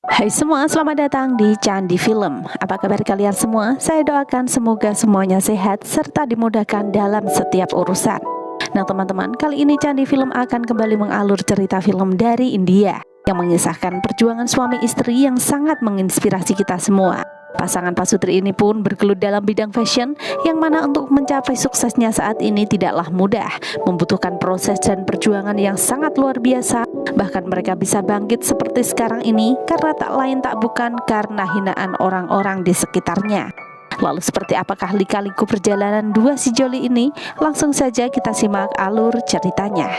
Hai semua, selamat datang di Candi Film. Apa kabar kalian semua? Saya doakan semoga semuanya sehat serta dimudahkan dalam setiap urusan. Nah teman-teman, kali ini Candi Film akan kembali mengalur cerita film dari India yang mengisahkan perjuangan suami istri yang sangat menginspirasi kita semua. Pasangan pasutri ini pun bergelut dalam bidang fashion, yang mana untuk mencapai suksesnya saat ini tidaklah mudah, membutuhkan proses dan perjuangan yang sangat luar biasa. Bahkan mereka bisa bangkit seperti sekarang ini karena tak lain tak bukan karena hinaan orang-orang di sekitarnya. Lalu seperti apakah lika-liku perjalanan dua si joli ini? Langsung saja kita simak alur ceritanya.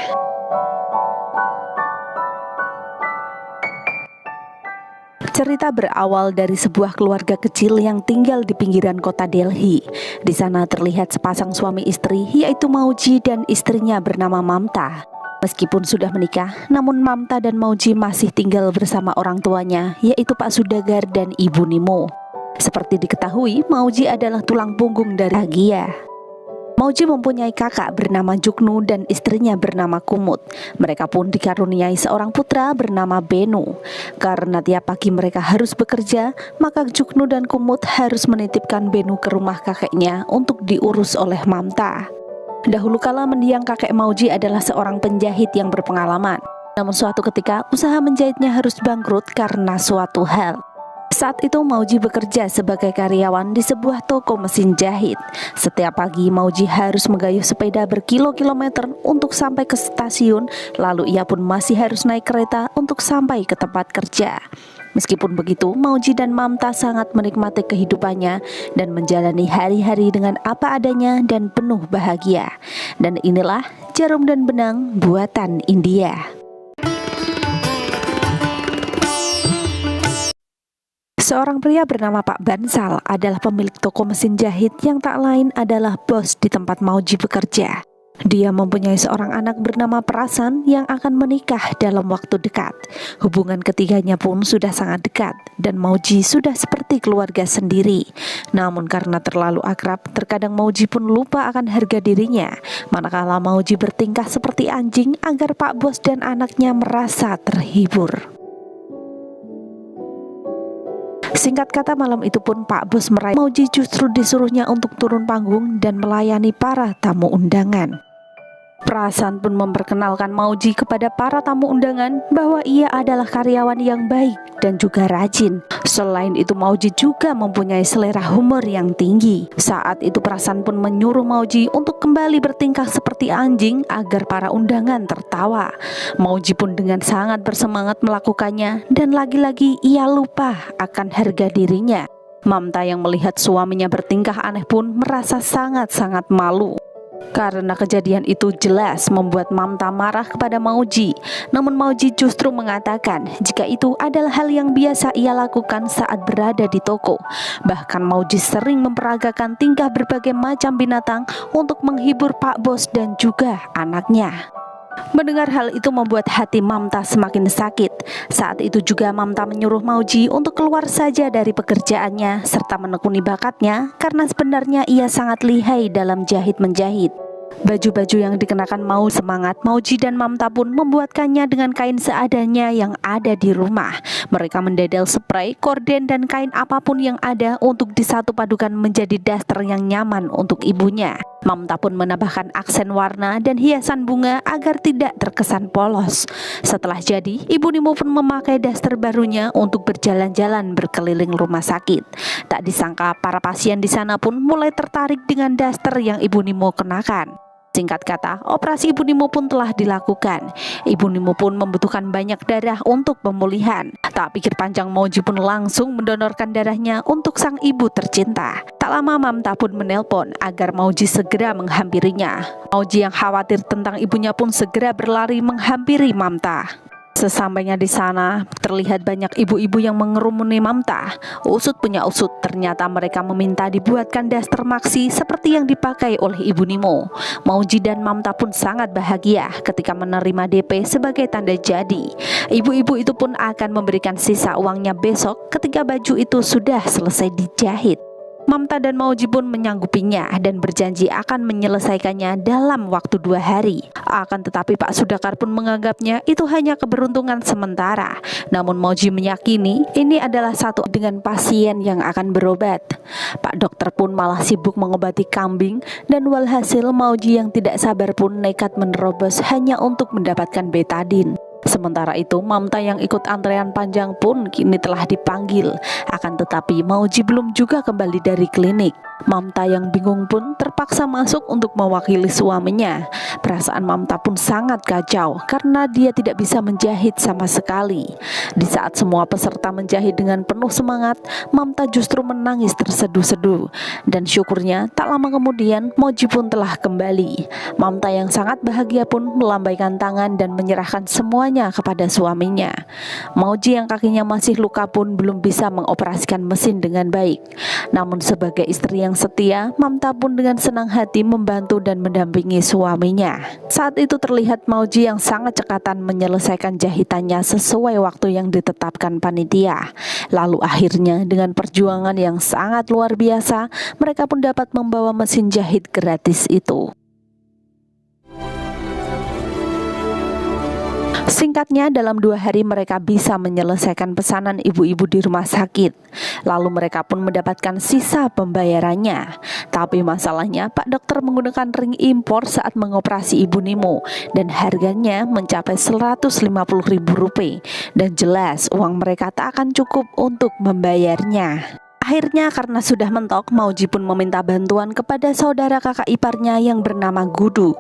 Cerita berawal dari sebuah keluarga kecil yang tinggal di pinggiran kota Delhi. Di sana terlihat sepasang suami istri, yaitu Mauji dan istrinya bernama Mamta. Meskipun sudah menikah, namun Mamta dan Mauji masih tinggal bersama orang tuanya, yaitu Pak Sudagar dan Ibu Nimo. Seperti diketahui, Mauji adalah tulang punggung dari Agia. Mauji mempunyai kakak bernama Juknu dan istrinya bernama Kumut. Mereka pun dikaruniai seorang putra bernama Benu. Karena tiap pagi mereka harus bekerja, maka Juknu dan Kumut harus menitipkan Benu ke rumah kakeknya untuk diurus oleh Mamta. Dahulu kala mendiang kakek Mauji adalah seorang penjahit yang berpengalaman. Namun suatu ketika usaha menjahitnya harus bangkrut karena suatu hal. Saat itu Mauji bekerja sebagai karyawan di sebuah toko mesin jahit. Setiap pagi Mauji harus menggayuh sepeda berkilo-kilometer untuk sampai ke stasiun. Lalu ia pun masih harus naik kereta untuk sampai ke tempat kerja. Meskipun begitu, Mauji dan Mamta sangat menikmati kehidupannya dan menjalani hari-hari dengan apa adanya dan penuh bahagia. Dan inilah Jarum dan Benang buatan India. Seorang pria bernama Pak Bansal adalah pemilik toko mesin jahit yang tak lain adalah bos di tempat Mauji bekerja. Dia mempunyai seorang anak bernama Prasan yang akan menikah dalam waktu dekat. Hubungan ketiganya pun sudah sangat dekat dan Mauji sudah seperti keluarga sendiri. Namun karena terlalu akrab, terkadang Mauji pun lupa akan harga dirinya. Manakala Mauji bertingkah seperti anjing agar Pak Bos dan anaknya merasa terhibur. Singkat kata, malam itu pun Pak Bos meraih Mauji justru disuruhnya untuk turun panggung dan melayani para tamu undangan. Prasan pun memperkenalkan Mauji kepada para tamu undangan bahwa ia adalah karyawan yang baik dan juga rajin. Selain itu, Mauji juga mempunyai selera humor yang tinggi. Saat itu Prasan pun menyuruh Mauji untuk kembali bertingkah seperti anjing agar para undangan tertawa. Mauji pun dengan sangat bersemangat melakukannya dan lagi-lagi ia lupa akan harga dirinya. Mamta yang melihat suaminya bertingkah aneh pun merasa sangat-sangat malu. Karena kejadian itu jelas membuat Mamta marah kepada Mauji. Namun Mauji justru mengatakan jika itu adalah hal yang biasa ia lakukan saat berada di toko. Bahkan Mauji sering memperagakan tingkah berbagai macam binatang untuk menghibur Pak Bos dan juga anaknya. Mendengar hal itu membuat hati Mamta semakin sakit. Saat itu juga Mamta menyuruh Mauji untuk keluar saja dari pekerjaannya serta menekuni bakatnya karena sebenarnya ia sangat lihai dalam jahit-menjahit. Baju-baju yang dikenakan Mauji dan Mamta pun membuatkannya dengan kain seadanya yang ada di rumah. Mereka mendedel spray, korden dan kain apapun yang ada untuk disatu padukan menjadi daster yang nyaman untuk ibunya. Mamta pun menambahkan aksen warna dan hiasan bunga agar tidak terkesan polos. Setelah jadi, Ibu Nimo pun memakai daster barunya untuk berjalan-jalan berkeliling rumah sakit. Tak disangka para pasien di sana pun mulai tertarik dengan daster yang Ibu Nimo kenakan. Singkat kata, operasi Ibu Nimo pun telah dilakukan. Ibu Nimo pun membutuhkan banyak darah untuk pemulihan. Tak pikir panjang, Mauji pun langsung mendonorkan darahnya untuk sang ibu tercinta. Tak lama Mamta pun menelpon agar Mauji segera menghampirinya. Mauji yang khawatir tentang ibunya pun segera berlari menghampiri Mamta. Sesampainya di sana, terlihat banyak ibu-ibu yang mengerumuni Mamta. Usut punya usut, ternyata mereka meminta dibuatkan daster maksi seperti yang dipakai oleh Ibu Nimo. Mauji dan Mamta pun sangat bahagia ketika menerima DP sebagai tanda jadi. Ibu-ibu itu pun akan memberikan sisa uangnya besok ketika baju itu sudah selesai dijahit. Mamta dan Mauji pun menyanggupinya dan berjanji akan menyelesaikannya dalam waktu 2 hari. Akan tetapi Pak Sudakar pun menganggapnya itu hanya keberuntungan sementara. Namun Mauji meyakini ini adalah satu dengan pasien yang akan berobat. Pak dokter pun malah sibuk mengobati kambing dan walhasil Mauji yang tidak sabar pun nekat menerobos hanya untuk mendapatkan betadin. Sementara itu Mamta yang ikut antrean panjang pun kini telah dipanggil. Akan tetapi Mauji belum juga kembali dari klinik. Mamta yang bingung pun terpaksa masuk untuk mewakili suaminya. Perasaan Mamta pun sangat kacau karena dia tidak bisa menjahit sama sekali. Di saat semua peserta menjahit dengan penuh semangat, Mamta justru menangis terseduh-seduh. Dan syukurnya tak lama kemudian Mauji pun telah kembali. Mamta yang sangat bahagia pun melambaikan tangan dan menyerahkan semuanya kepada suaminya. Mauji yang kakinya masih luka pun belum bisa mengoperasikan mesin dengan baik. Namun sebagai istri yang setia, Mamta pun dengan senang hati membantu dan mendampingi suaminya. Saat itu terlihat Mauji yang sangat cekatan menyelesaikan jahitannya sesuai waktu yang ditetapkan panitia. Lalu akhirnya dengan perjuangan yang sangat luar biasa, mereka pun dapat membawa mesin jahit gratis itu. Singkatnya, dalam 2 hari mereka bisa menyelesaikan pesanan ibu-ibu di rumah sakit. Lalu mereka pun mendapatkan sisa pembayarannya. Tapi masalahnya Pak dokter menggunakan ring impor saat mengoperasi Ibu Nimo dan harganya mencapai Rp150.000 dan jelas uang mereka tak akan cukup untuk membayarnya. Akhirnya karena sudah mentok, Mauji pun meminta bantuan kepada saudara kakak iparnya yang bernama Gudu.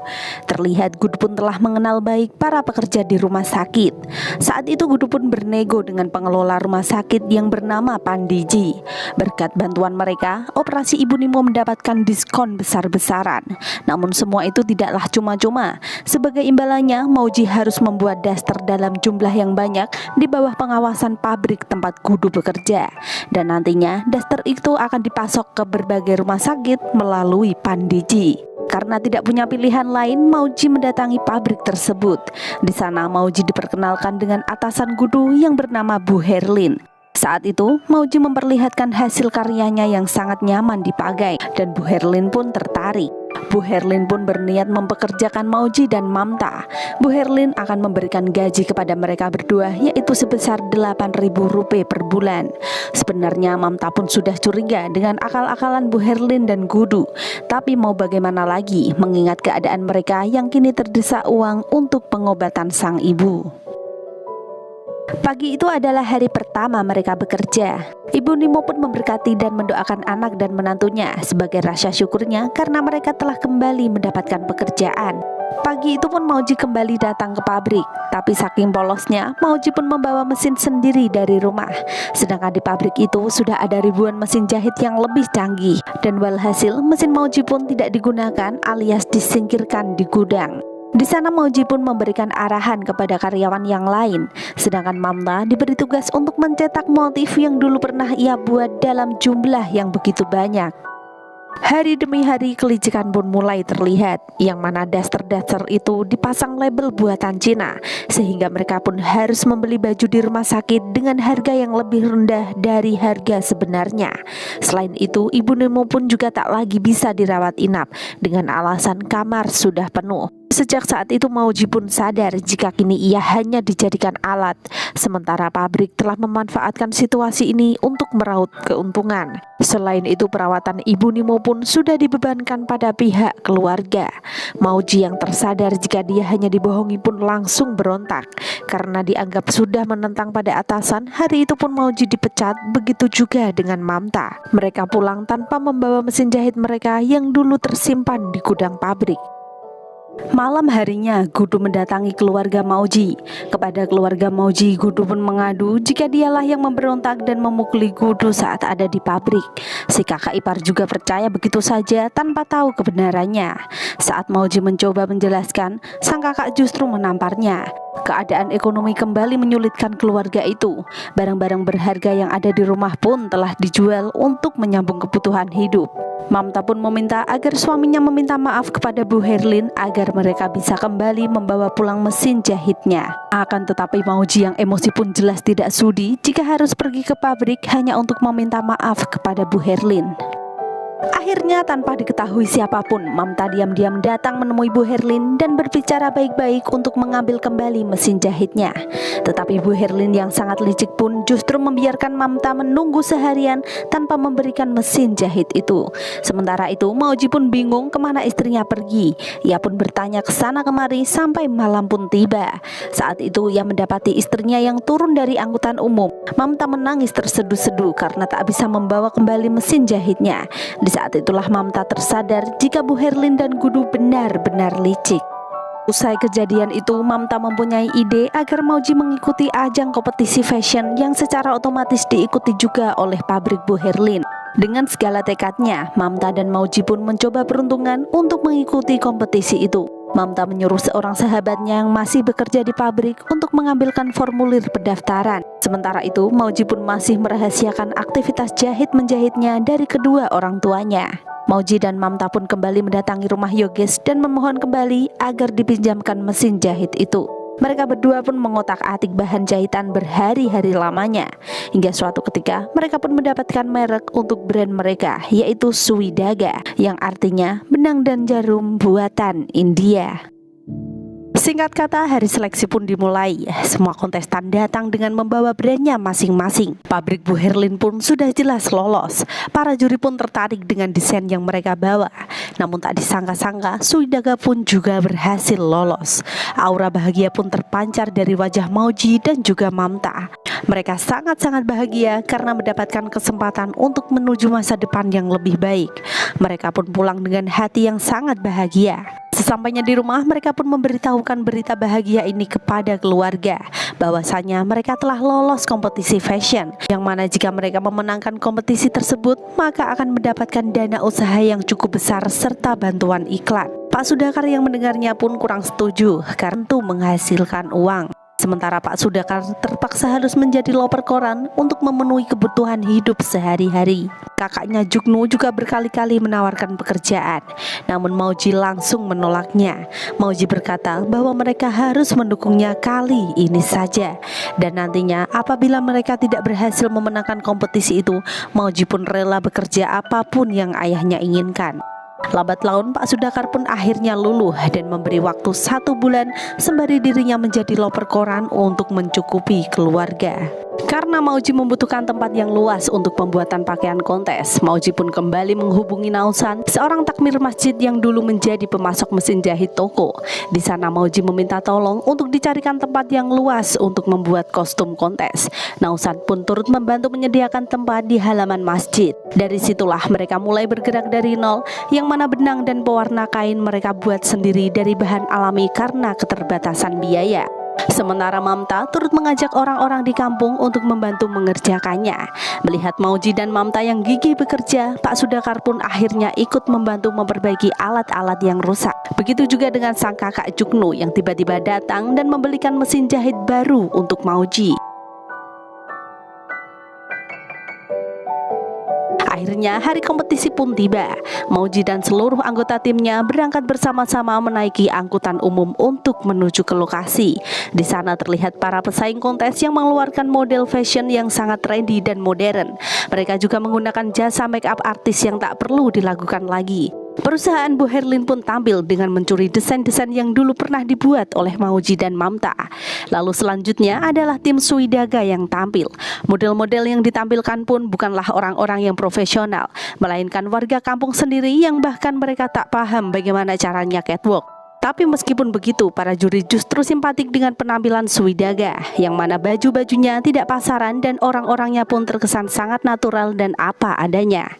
Terlihat Gudu pun telah mengenal baik para pekerja di rumah sakit. Saat itu Gudu pun bernego dengan pengelola rumah sakit yang bernama Pandiji. Berkat bantuan mereka, operasi Ibu Nimo mendapatkan diskon besar-besaran. Namun semua itu tidaklah cuma-cuma. Sebagai imbalannya, Mauji harus membuat daster dalam jumlah yang banyak di bawah pengawasan pabrik tempat Gudu bekerja. Dan nantinya daster itu akan dipasok ke berbagai rumah sakit melalui Pandiji. Karena tidak punya pilihan lain, Mauji mendatangi pabrik tersebut. Di sana Mauji diperkenalkan dengan atasan Gudu yang bernama Bu Herlin. Saat itu Mauji memperlihatkan hasil karyanya yang sangat nyaman dipakai dan Bu Herlin pun tertarik. Bu Herlin pun berniat mempekerjakan Mauji dan Mamta. Bu Herlin akan memberikan gaji kepada mereka berdua yaitu sebesar Rp8.000 per bulan. Sebenarnya Mamta pun sudah curiga dengan akal-akalan Bu Herlin dan Gudu. Tapi mau bagaimana lagi mengingat keadaan mereka yang kini terdesak uang untuk pengobatan sang ibu. Pagi itu adalah hari pertama mereka bekerja. Ibu Nimo pun memberkati dan mendoakan anak dan menantunya sebagai rasa syukurnya karena mereka telah kembali mendapatkan pekerjaan. Pagi itu pun Mauji kembali datang ke pabrik, tapi saking polosnya Mauji pun membawa mesin sendiri dari rumah. Sedangkan di pabrik itu sudah ada ribuan mesin jahit yang lebih canggih. Dan walhasil mesin Mauji pun tidak digunakan alias disingkirkan di gudang. Di sana Mauji pun memberikan arahan kepada karyawan yang lain. Sedangkan Mamta diberi tugas untuk mencetak motif yang dulu pernah ia buat dalam jumlah yang begitu banyak. Hari demi hari kelicikan pun mulai terlihat, yang mana daster-daster itu dipasang label buatan Cina, sehingga mereka pun harus membeli baju di rumah sakit dengan harga yang lebih rendah dari harga sebenarnya. Selain itu, Ibu Nemo pun juga tak lagi bisa dirawat inap dengan alasan kamar sudah penuh. Sejak saat itu Mauji pun sadar jika kini ia hanya dijadikan alat, sementara pabrik telah memanfaatkan situasi ini untuk meraup keuntungan. Selain itu perawatan Ibu Nimo pun sudah dibebankan pada pihak keluarga. Mauji yang tersadar jika dia hanya dibohongi pun langsung berontak. Karena dianggap sudah menentang pada atasan, hari itu pun Mauji dipecat, begitu juga dengan Mamta. Mereka pulang tanpa membawa mesin jahit mereka yang dulu tersimpan di gudang pabrik. Malam harinya Gudu mendatangi keluarga Mauji. Kepada keluarga Mauji, Gudu pun mengadu jika dialah yang memberontak dan memukuli Gudu saat ada di pabrik. Si kakak ipar juga percaya begitu saja tanpa tahu kebenarannya. Saat Mauji mencoba menjelaskan, sang kakak justru menamparnya. Keadaan ekonomi kembali menyulitkan keluarga itu. Barang-barang berharga yang ada di rumah pun telah dijual untuk menyambung kebutuhan hidup. Mamta pun meminta agar suaminya meminta maaf kepada Bu Herlin agar mereka bisa kembali membawa pulang mesin jahitnya. Akan tetapi Mauji yang emosi pun jelas tidak sudi jika harus pergi ke pabrik hanya untuk meminta maaf kepada Bu Herlin. Akhirnya tanpa diketahui siapapun, Mamta diam-diam datang menemui Bu Herlin dan berbicara baik-baik untuk mengambil kembali mesin jahitnya. Tetapi Bu Herlin yang sangat licik pun justru membiarkan Mamta menunggu seharian tanpa memberikan mesin jahit itu. Sementara itu Mauji pun bingung kemana istrinya pergi. Ia pun bertanya ke sana kemari sampai malam pun tiba. Saat itu ia mendapati istrinya yang turun dari angkutan umum. Mamta menangis terseduh-seduh karena tak bisa membawa kembali mesin jahitnya. Di saat itulah Mamta tersadar jika Bu Herlin dan Gudu benar-benar licik. Usai kejadian itu, Mamta mempunyai ide agar Mauji mengikuti ajang kompetisi fashion yang secara otomatis diikuti juga oleh pabrik Bu Herlin. Dengan segala tekadnya, Mamta dan Mauji pun mencoba peruntungan untuk mengikuti kompetisi itu. Mamta menyuruh seorang sahabatnya yang masih bekerja di pabrik untuk mengambilkan formulir pendaftaran. Sementara itu, Mauji pun masih merahasiakan aktivitas jahit-menjahitnya dari kedua orang tuanya. Mauji dan Mamta pun kembali mendatangi rumah Yoges dan memohon kembali agar dipinjamkan mesin jahit itu. Mereka berdua pun mengotak-atik bahan jahitan berhari-hari lamanya. Hingga suatu ketika mereka pun mendapatkan merek untuk brand mereka, yaitu Suidaga, yang artinya benang dan jarum buatan India. Singkat kata, hari seleksi pun dimulai. Semua kontestan datang dengan membawa brandnya masing-masing. Pabrik Bu Herlin pun sudah jelas lolos. Para juri pun tertarik dengan desain yang mereka bawa. Namun tak disangka-sangka, Suidaga pun juga berhasil lolos. Aura bahagia pun terpancar dari wajah Mauji dan juga Mamta. Mereka sangat-sangat bahagia karena mendapatkan kesempatan untuk menuju masa depan yang lebih baik. Mereka pun pulang dengan hati yang sangat bahagia. Sesampainya di rumah, mereka pun memberitahukan berita bahagia ini kepada keluarga, bahwasanya mereka telah lolos kompetisi fashion, yang mana jika mereka memenangkan kompetisi tersebut, maka akan mendapatkan dana usaha yang cukup besar serta bantuan iklan. Pak Sudakar yang mendengarnya pun kurang setuju, karena itu menghasilkan uang. Sementara Pak Sudakar terpaksa harus menjadi loper koran untuk memenuhi kebutuhan hidup sehari-hari. Kakaknya Juknu juga berkali-kali menawarkan pekerjaan, namun Mauji langsung menolaknya. Mauji berkata bahwa mereka harus mendukungnya kali ini saja, dan nantinya apabila mereka tidak berhasil memenangkan kompetisi itu, Mauji pun rela bekerja apapun yang ayahnya inginkan. Lambat laun Pak Sudakar pun akhirnya luluh dan memberi waktu 1 bulan sembari dirinya menjadi loper koran untuk mencukupi keluarga. Karena Mauji membutuhkan tempat yang luas untuk pembuatan pakaian kontes, Mauji pun kembali menghubungi Nausan, seorang takmir masjid yang dulu menjadi pemasok mesin jahit toko. Di sana Mauji meminta tolong untuk dicarikan tempat yang luas untuk membuat kostum kontes. Nausan pun turut membantu menyediakan tempat di halaman masjid. Dari situlah mereka mulai bergerak dari nol, yang mana benang dan pewarna kain mereka buat sendiri dari bahan alami karena keterbatasan biaya. Sementara Mamta turut mengajak orang-orang di kampung untuk membantu mengerjakannya. Melihat Mauji dan Mamta yang gigih bekerja, Pak Sudakar pun akhirnya ikut membantu memperbaiki alat-alat yang rusak. Begitu juga dengan sang kakak Juknu yang tiba-tiba datang dan membelikan mesin jahit baru untuk Mauji. Akhirnya hari kompetisi pun tiba. Mauji dan seluruh anggota timnya berangkat bersama-sama menaiki angkutan umum untuk menuju ke lokasi. Di sana terlihat para pesaing kontes yang mengeluarkan model fashion yang sangat trendy dan modern. Mereka juga menggunakan jasa make up artis yang tak perlu dilakukan lagi. Perusahaan Bu Herlin pun tampil dengan mencuri desain-desain yang dulu pernah dibuat oleh Mauji dan Mamta. Lalu selanjutnya adalah tim Suidaga yang tampil. Model-model yang ditampilkan pun bukanlah orang-orang yang profesional, melainkan warga kampung sendiri yang bahkan mereka tak paham bagaimana caranya catwalk. Tapi meskipun begitu, para juri justru simpatik dengan penampilan Suidaga, yang mana baju-bajunya tidak pasaran dan orang-orangnya pun terkesan sangat natural dan apa adanya.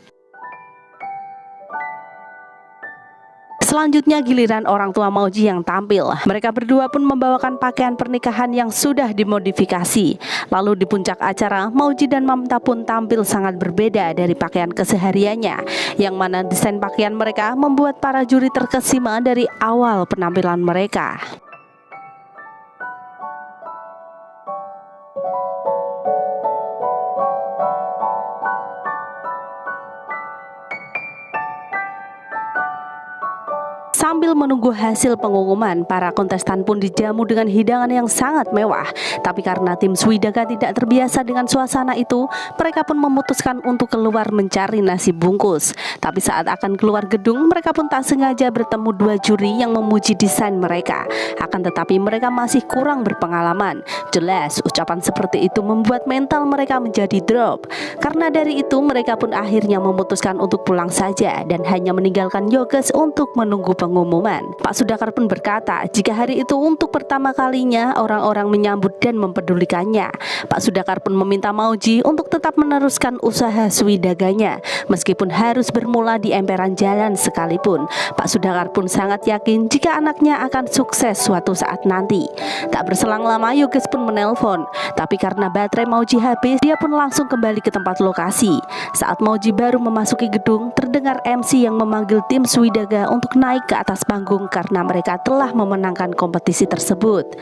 Selanjutnya giliran orang tua Mauji yang tampil. Mereka berdua pun membawakan pakaian pernikahan yang sudah dimodifikasi. Lalu di puncak acara, Mauji dan Mamta pun tampil sangat berbeda dari pakaian kesehariannya, yang mana desain pakaian mereka membuat para juri terkesima dari awal penampilan mereka. Sambil menunggu hasil pengumuman, para kontestan pun dijamu dengan hidangan yang sangat mewah. Tapi karena tim Swidaga tidak terbiasa dengan suasana itu, mereka pun memutuskan untuk keluar mencari nasi bungkus. Tapi saat akan keluar gedung, mereka pun tak sengaja bertemu dua juri yang memuji desain mereka. Akan tetapi mereka masih kurang berpengalaman. Jelas ucapan seperti itu membuat mental mereka menjadi drop. Karena dari itu mereka pun akhirnya memutuskan untuk pulang saja dan hanya meninggalkan Yoges untuk menunggu pengumuman. Pak Sudakar pun berkata jika hari itu untuk pertama kalinya orang-orang menyambut dan mempedulikannya. Pak Sudakar pun meminta Mauji untuk tetap meneruskan usaha Swidaganya meskipun harus bermula di emperan jalan sekalipun. Pak Sudakar pun sangat yakin jika anaknya akan sukses suatu saat nanti. Tak berselang lama Yoges pun menelpon, tapi karena baterai Mauji habis, dia pun langsung kembali ke tempat lokasi. Saat Mauji baru memasuki gedung, terdengar MC yang memanggil tim Swidaga untuk naik ke atas panggung karena mereka telah memenangkan kompetisi tersebut.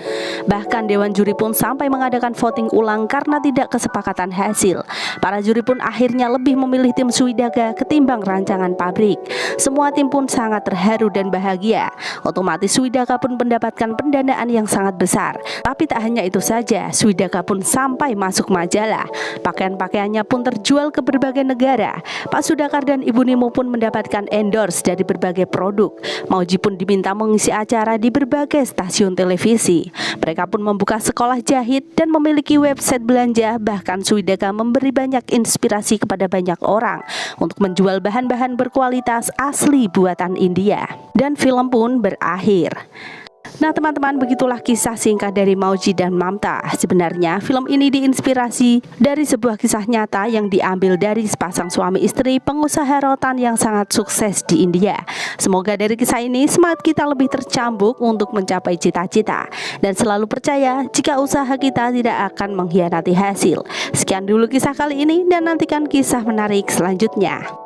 Bahkan Dewan Juri pun sampai mengadakan voting ulang karena tidak kesepakatan hasil. Para juri pun akhirnya lebih memilih tim Swidaga ketimbang rancangan pabrik. Semua tim pun sangat terharu dan bahagia. Otomatis Swidaga pun mendapatkan pendanaan yang sangat besar. Tapi tak hanya itu saja, Swidaga pun sampai masuk majalah. Pakaian-pakaiannya pun terjual ke berbagai negara. Pak Sudakar dan Ibu Nimo pun mendapatkan endorse dari berbagai produk. Mauji pun diminta mengisi acara di berbagai stasiun televisi. Mereka pun membuka sekolah jahit dan memiliki website belanja. Bahkan Swidaga memberi banyak inspirasi kepada banyak orang untuk menjual bahan-bahan berkualitas asli buatan India. Dan film pun berakhir. Nah teman-teman, begitulah kisah singkat dari Mauji dan Mamta. Sebenarnya film ini diinspirasi dari sebuah kisah nyata yang diambil dari sepasang suami istri pengusaha rotan yang sangat sukses di India. Semoga dari kisah ini semangat kita lebih tercambuk untuk mencapai cita-cita dan selalu percaya jika usaha kita tidak akan mengkhianati hasil. Sekian dulu kisah kali ini dan nantikan kisah menarik selanjutnya.